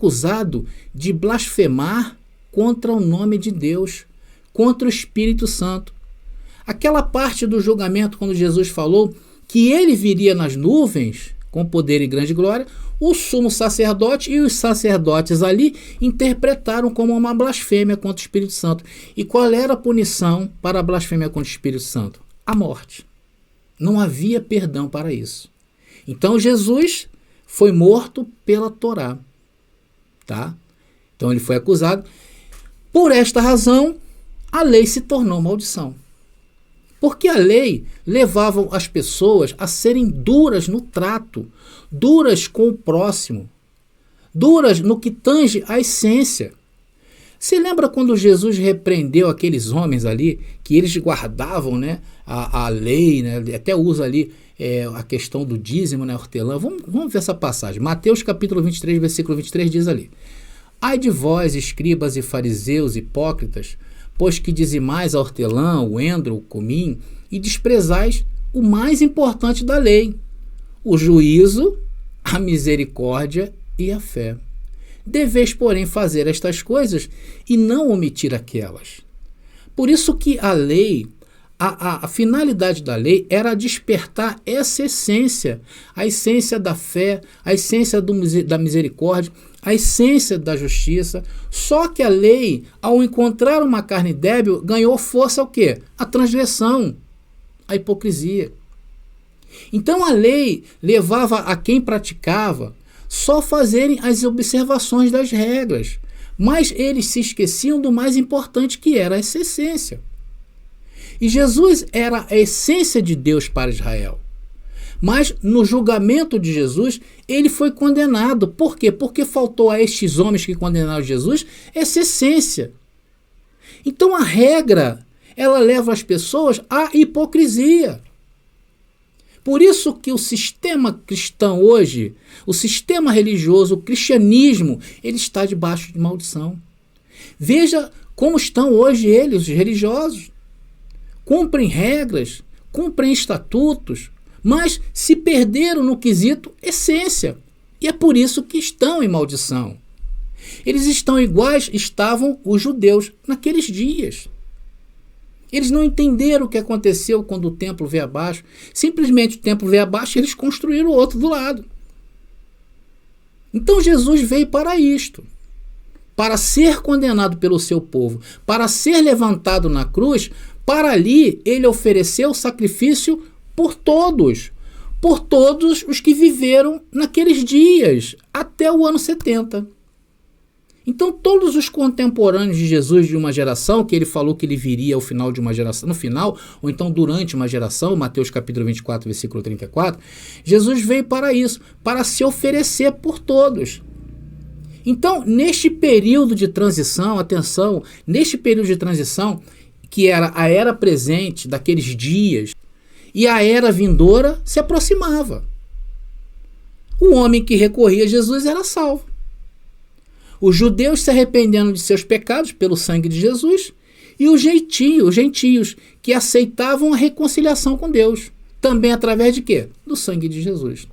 acusado de blasfemar contra o nome de Deus, contra o Espírito Santo. Aquela parte do julgamento, quando Jesus falou que ele viria nas nuvens com poder e grande glória, o sumo sacerdote e os sacerdotes ali interpretaram como uma blasfêmia contra o Espírito Santo. E qual era a punição para a blasfêmia contra o Espírito Santo? A morte. Não havia perdão para isso. Então Jesus foi morto pela Torá. Tá? Então ele foi acusado. Por esta razão, a lei se tornou maldição. Porque a lei levava as pessoas a serem duras no trato, duras com o próximo, duras no que tange a essência. Você lembra quando Jesus repreendeu aqueles homens ali, que eles guardavam, né, a lei, né, até usa ali a questão do dízimo, né, hortelã. Vamos ver essa passagem. Mateus capítulo 23, versículo 23 diz ali: Ai de vós, escribas e fariseus hipócritas, pois que dizimais a hortelã, o endro, o comim, e desprezais o mais importante da lei, o juízo, a misericórdia e a fé. Deveis, porém, fazer estas coisas e não omitir aquelas. Por isso que a lei, a finalidade da lei era despertar essa essência, a essência da fé, a essência da misericórdia, a essência da justiça. Só que a lei, ao encontrar uma carne débil, ganhou força o quê? A transgressão, a hipocrisia. Então a lei levava a quem praticava só fazerem as observações das regras, mas eles se esqueciam do mais importante, que era essa essência. E Jesus era a essência de Deus para Israel. Mas no julgamento de Jesus, ele foi condenado. Por quê? Porque faltou a estes homens que condenaram Jesus essa essência. Então a regra, ela leva as pessoas à hipocrisia. Por isso que o sistema cristão hoje, o sistema religioso, o cristianismo, ele está debaixo de maldição. Veja como estão hoje eles, os religiosos. Cumprem regras, cumprem estatutos, mas se perderam no quesito essência. E é por isso que estão em maldição. Eles estão iguais estavam os judeus naqueles dias. Eles não entenderam o que aconteceu quando o templo veio abaixo. Simplesmente o templo veio abaixo e eles construíram o outro do lado. Então Jesus veio para isto. Para ser condenado pelo seu povo. Para ser levantado na cruz. Para ali ele ofereceu sacrifício por todos. Por todos os que viveram naqueles dias. Até o ano 70. Então todos os contemporâneos de Jesus de uma geração, que ele falou que ele viria ao final de uma geração, no final, ou então durante uma geração, Mateus capítulo 24, versículo 34, Jesus veio para isso, para se oferecer por todos. Então, neste período de transição, atenção, neste período de transição, que era a era presente daqueles dias, e a era vindoura se aproximava. O homem que recorria a Jesus era salvo. Os judeus se arrependendo de seus pecados pelo sangue de Jesus, e os gentios que aceitavam a reconciliação com Deus, também através de quê? Do sangue de Jesus.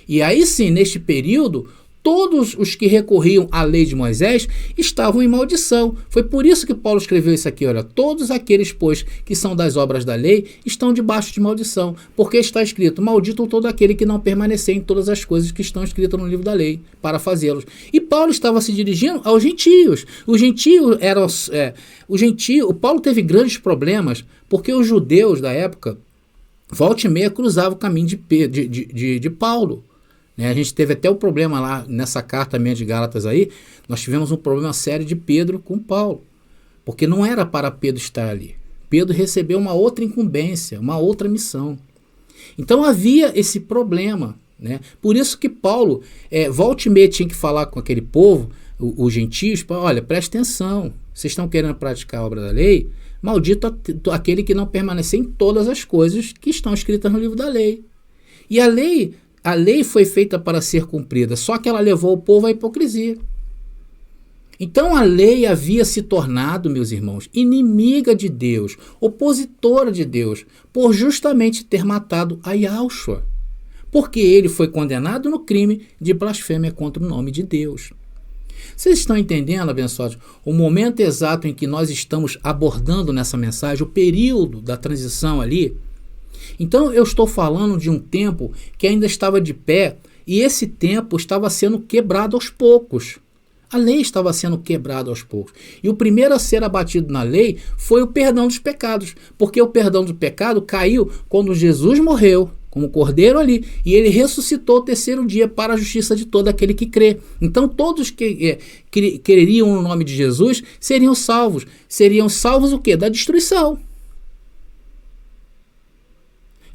E aí sim, neste período, todos os que recorriam à lei de Moisés estavam em maldição. Foi por isso que Paulo escreveu isso aqui, olha, todos aqueles, pois, que são das obras da lei, estão debaixo de maldição, porque está escrito, maldito todo aquele que não permanecer em todas as coisas que estão escritas no livro da lei, para fazê-los. E Paulo estava se dirigindo aos gentios. Os gentios eram... o Paulo teve grandes problemas, porque os judeus da época, volta e meia, cruzavam o caminho de Paulo. A gente teve até o problema lá nessa carta minha de Gálatas aí, nós tivemos um problema sério de Pedro com Paulo, porque não era para Pedro estar ali. Pedro recebeu uma outra incumbência, uma outra missão. Então havia esse problema, né? Por isso que Paulo, volta e meia, tinha que falar com aquele povo, os gentios, olha, presta atenção, vocês estão querendo praticar a obra da lei? Maldito aquele que não permanecer em todas as coisas que estão escritas no livro da lei. E a lei foi feita para ser cumprida, só que ela levou o povo à hipocrisia. Então a lei havia se tornado, meus irmãos, inimiga de Deus, opositora de Deus, por justamente ter matado a Yahushua, porque ele foi condenado no crime de blasfêmia contra o nome de Deus. Vocês estão entendendo, abençoados, o momento exato em que nós estamos abordando nessa mensagem, o período da transição ali? Então eu estou falando de um tempo que ainda estava de pé e esse tempo estava sendo quebrado aos poucos. A lei estava sendo quebrada aos poucos. E o primeiro a ser abatido na lei foi o perdão dos pecados, porque o perdão do pecado caiu quando Jesus morreu como cordeiro ali, e ele ressuscitou o terceiro dia para a justiça de todo aquele que crê. Então todos que creriam no nome de Jesus seriam salvos. Seriam salvos o quê? Da destruição.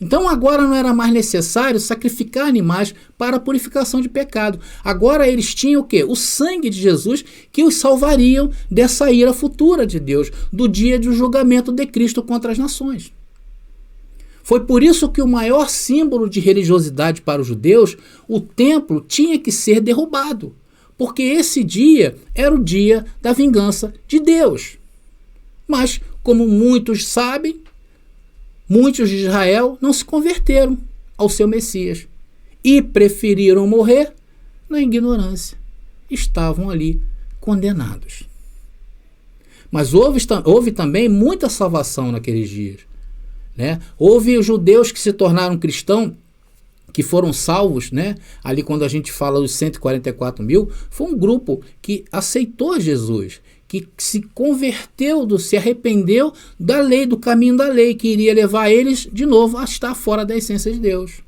Então agora não era mais necessário sacrificar animais para a purificação de pecado. Agora eles tinham o quê? O sangue de Jesus que os salvariam dessa ira futura de Deus, do dia do julgamento de Cristo contra as nações. Foi por isso que o maior símbolo de religiosidade para os judeus, o templo, tinha que ser derrubado, porque esse dia era o dia da vingança de Deus. Mas, como muitos sabem, muitos de Israel não se converteram ao seu Messias e preferiram morrer na ignorância. Estavam ali condenados. Mas houve também muita salvação naqueles dias. Né? Houve os judeus que se tornaram cristãos, que foram salvos, né? Ali quando a gente fala dos 144 mil, foi um grupo que aceitou Jesus, que se converteu, se arrependeu da lei, do caminho da lei, que iria levar eles de novo a estar fora da essência de Deus.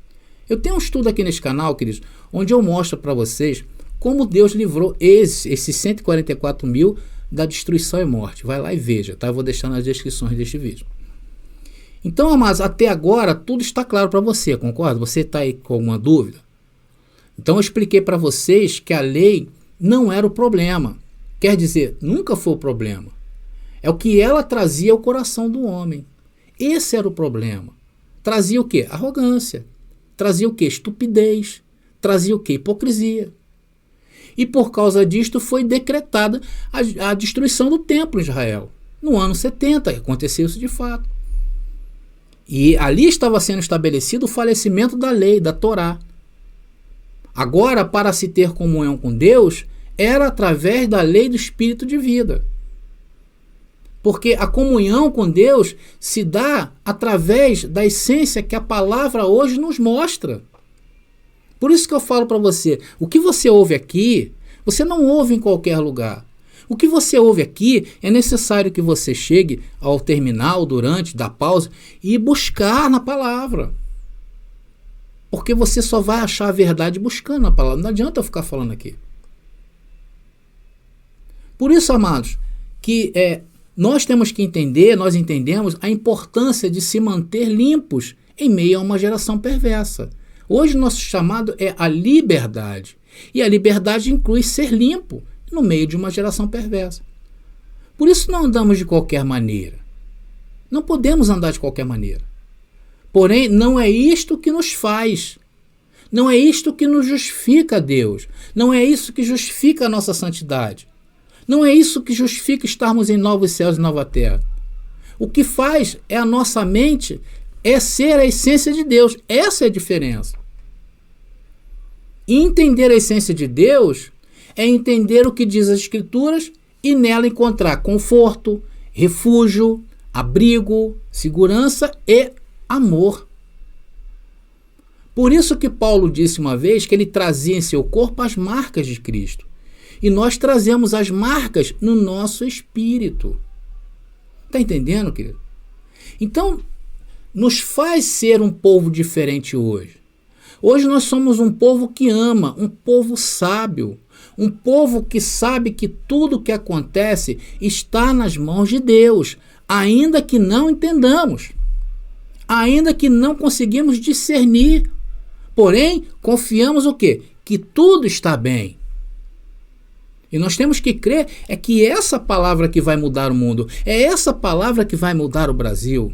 Eu tenho um estudo aqui nesse canal, queridos, onde eu mostro para vocês como Deus livrou esses 144 mil da destruição e morte. Vai lá e veja, tá? Eu vou deixar nas descrições deste vídeo. Então, amados, até agora tudo está claro para você, concorda? Você está aí com alguma dúvida? Então eu expliquei para vocês que a lei não era o problema. Quer dizer, nunca foi o problema. É o que ela trazia ao coração do homem. Esse era o problema. Trazia o quê? Arrogância. Trazia o quê? Estupidez. Trazia o quê? Hipocrisia. E por causa disto foi decretada a destruição do templo em Israel. No ano 70, aconteceu isso de fato. E ali estava sendo estabelecido o falecimento da lei, da Torá. Agora, para se ter comunhão com Deus, era através da lei do Espírito de vida. Porque a comunhão com Deus se dá através da essência que a palavra hoje nos mostra. Por isso que eu falo para você, o que você ouve aqui, você não ouve em qualquer lugar. O que você ouve aqui é necessário que você chegue ao terminal, durante, da pausa, e buscar na palavra. Porque você só vai achar a verdade buscando na palavra. Não adianta eu ficar falando aqui. Por isso, amados, que nós temos que entender, nós entendemos a importância de se manter limpos em meio a uma geração perversa. Hoje o nosso chamado é a liberdade. E a liberdade inclui ser limpo no meio de uma geração perversa. Por isso não andamos de qualquer maneira. Não podemos andar de qualquer maneira. Porém, não é isto que nos faz. Não é isto que nos justifica a Deus. Não é isso que justifica a nossa santidade. Não é isso que justifica estarmos em novos céus e nova terra. O que faz é a nossa mente ser a essência de Deus. Essa é a diferença. E entender a essência de Deus é entender o que diz as Escrituras e nela encontrar conforto, refúgio, abrigo, segurança e amor. Por isso que Paulo disse uma vez que ele trazia em seu corpo as marcas de Cristo. E nós trazemos as marcas no nosso espírito. Está entendendo, querido? Então, nos faz ser um povo diferente hoje. Hoje nós somos um povo que ama, um povo sábio, um povo que sabe que tudo o que acontece está nas mãos de Deus, ainda que não entendamos, ainda que não conseguimos discernir. Porém, confiamos o quê? Que tudo está bem. E nós temos que crer que é essa palavra que vai mudar o mundo, é essa palavra que vai mudar o Brasil.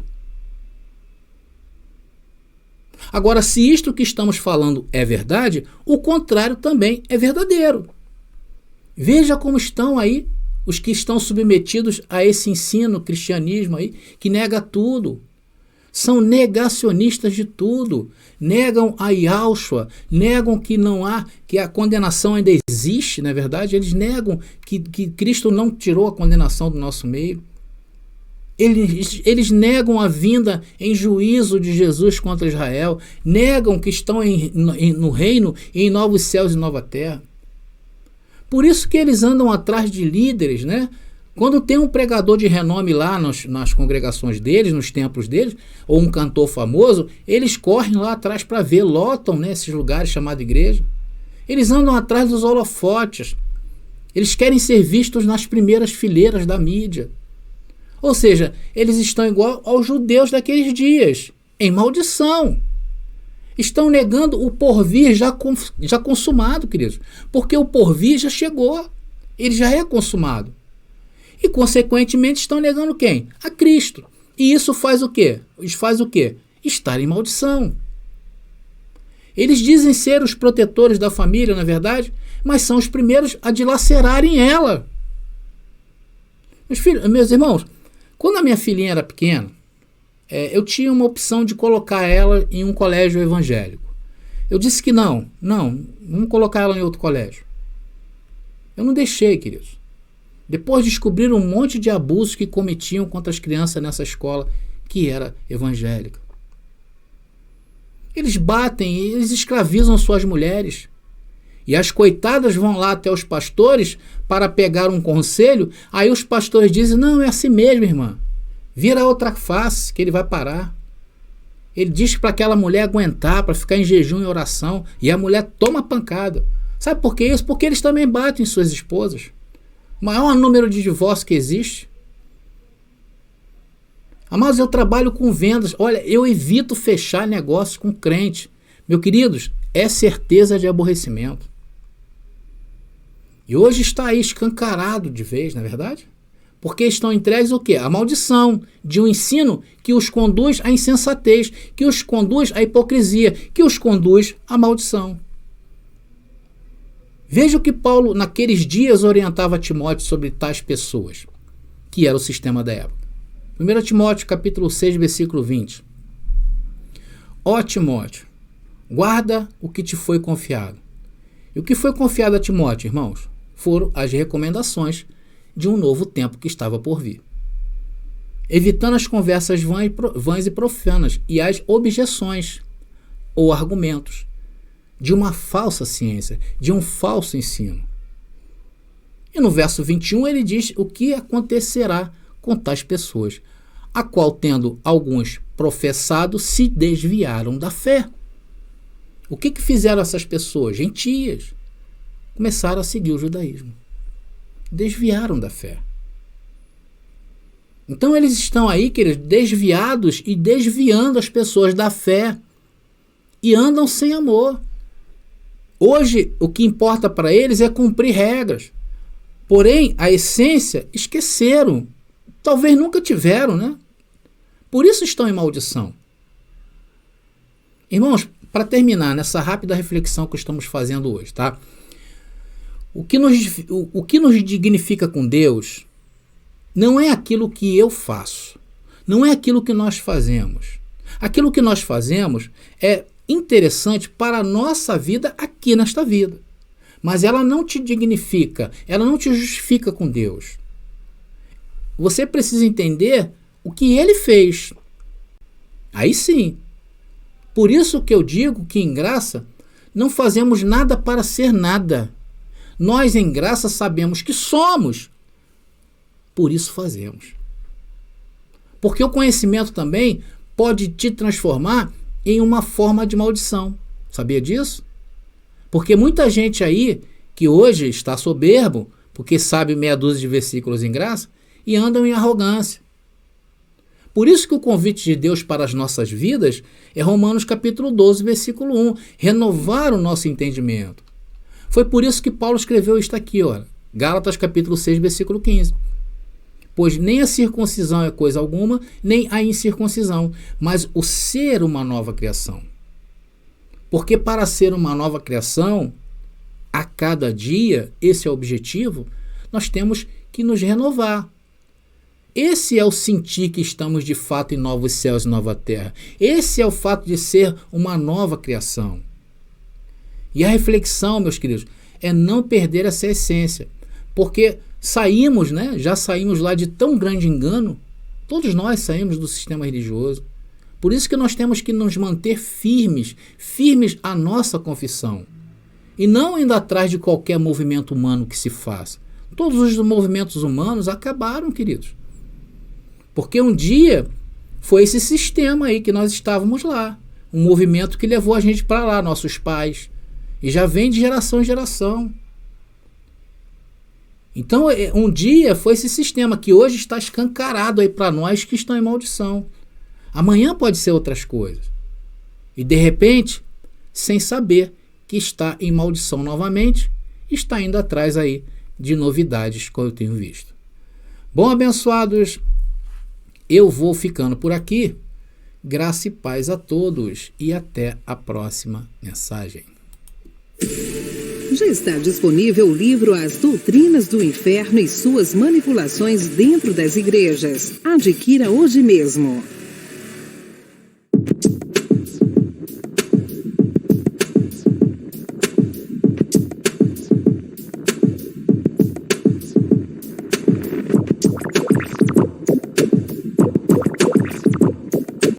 Agora, se isto que estamos falando é verdade, o contrário também é verdadeiro. Veja como estão aí os que estão submetidos a esse ensino, cristianismo aí, que nega tudo. são negacionistas de tudo, negam a Yahushua, negam que não há, que a condenação ainda existe, na verdade, eles negam que Cristo não tirou a condenação do nosso meio. Eles negam a vinda em juízo de Jesus contra Israel, negam que estão no reino e em novos céus e nova terra. Por isso que eles andam atrás de líderes, né? Quando tem um pregador de renome lá nas congregações deles, nos templos deles, ou um cantor famoso, eles correm lá atrás para ver, lotam, né, esses lugares chamados igreja. Eles andam atrás dos holofotes. Eles querem ser vistos nas primeiras fileiras da mídia. Ou seja, eles estão igual aos judeus daqueles dias, em maldição. Estão negando o porvir já consumado, queridos, porque o porvir já chegou, ele já é consumado. E, consequentemente, estão negando quem? A Cristo. E isso faz o quê? Estar em maldição. Eles dizem ser os protetores da família, na verdade, mas são os primeiros a dilacerarem ela. Meus irmãos, quando a minha filhinha era pequena, eu tinha uma opção de colocar ela em um colégio evangélico. Eu disse que não, vamos colocar ela em outro colégio. Eu não deixei, queridos. Depois descobriram um monte de abusos que cometiam contra as crianças nessa escola que era evangélica. Eles batem, eles escravizam suas mulheres. E as coitadas vão lá até os pastores para pegar um conselho. Aí os pastores dizem, não, é assim mesmo, irmã. Vira outra face que ele vai parar. Ele diz para aquela mulher aguentar, para ficar em jejum e oração. E a mulher toma pancada. Sabe por que isso? Porque eles também batem suas esposas. O maior número de divórcios que existe. Mas eu trabalho com vendas. Olha, eu evito fechar negócios com crente. Meus queridos, é certeza de aborrecimento. E hoje está aí escancarado de vez, não é verdade? Porque estão entregues o quê? A maldição de um ensino que os conduz à insensatez, que os conduz à hipocrisia, que os conduz à maldição. Veja o que Paulo, naqueles dias, orientava Timóteo sobre tais pessoas, que era o sistema da época. 1 Timóteo, capítulo 6, versículo 20. Ó Timóteo, guarda o que te foi confiado. E o que foi confiado a Timóteo, irmãos, foram as recomendações de um novo tempo que estava por vir. Evitando as conversas vãs e profanas e as objeções ou argumentos de uma falsa ciência, de um falso ensino. E no verso 21 ele diz o que acontecerá com tais pessoas, a qual, tendo alguns professado, se desviaram da fé. O que fizeram essas pessoas? Gentias. Começaram a seguir o judaísmo. Desviaram da fé. Então eles estão aí, queridos, desviados e desviando as pessoas da fé. E andam sem amor. Hoje, o que importa para eles é cumprir regras. Porém, a essência esqueceram. Talvez nunca tiveram, né? Por isso estão em maldição. Irmãos, para terminar nessa rápida reflexão que estamos fazendo hoje, tá? O que nos dignifica com Deus não é aquilo que eu faço, não é aquilo que nós fazemos. Aquilo que nós fazemos é interessante para a nossa vida aqui nesta vida, mas ela não te dignifica, ela não te justifica com Deus. Você precisa entender o que Ele fez. Aí sim. Por isso que eu digo que em graça não fazemos nada para ser nada. Nós em graça sabemos que somos. Por isso fazemos. Porque o conhecimento também pode te transformar em uma forma de maldição. Sabia disso? Porque muita gente aí que hoje está soberbo, porque sabe meia dúzia de versículos em graça, e andam em arrogância. Por isso que o convite de Deus para as nossas vidas é Romanos capítulo 12, versículo 1, renovar o nosso entendimento. Foi por isso que Paulo escreveu isto aqui, olha, Gálatas capítulo 6, versículo 15. Pois nem a circuncisão é coisa alguma, nem a incircuncisão, mas o ser uma nova criação. Porque para ser uma nova criação, a cada dia, esse é o objetivo, nós temos que nos renovar. Esse é o sentir que estamos de fato em novos céus e nova terra. Esse é o fato de ser uma nova criação. E a reflexão, meus queridos, é não perder essa essência. Porque saímos, né? Já saímos lá de tão grande engano. Todos nós saímos do sistema religioso. Por isso que nós temos que nos manter firmes à nossa confissão. E não indo atrás de qualquer movimento humano que se faça. Todos os movimentos humanos acabaram, queridos. Porque um dia foi esse sistema aí que nós estávamos lá. Um movimento que levou a gente para lá, nossos pais. E já vem de geração em geração. Então, um dia foi esse sistema que hoje está escancarado aí para nós que estão em maldição. Amanhã pode ser outras coisas. E de repente, sem saber que está em maldição novamente, está indo atrás aí de novidades que eu tenho visto. Bom, abençoados, eu vou ficando por aqui. Graça e paz a todos e até a próxima mensagem. Já está disponível o livro As Doutrinas do Inferno e Suas Manipulações Dentro das Igrejas. Adquira hoje mesmo.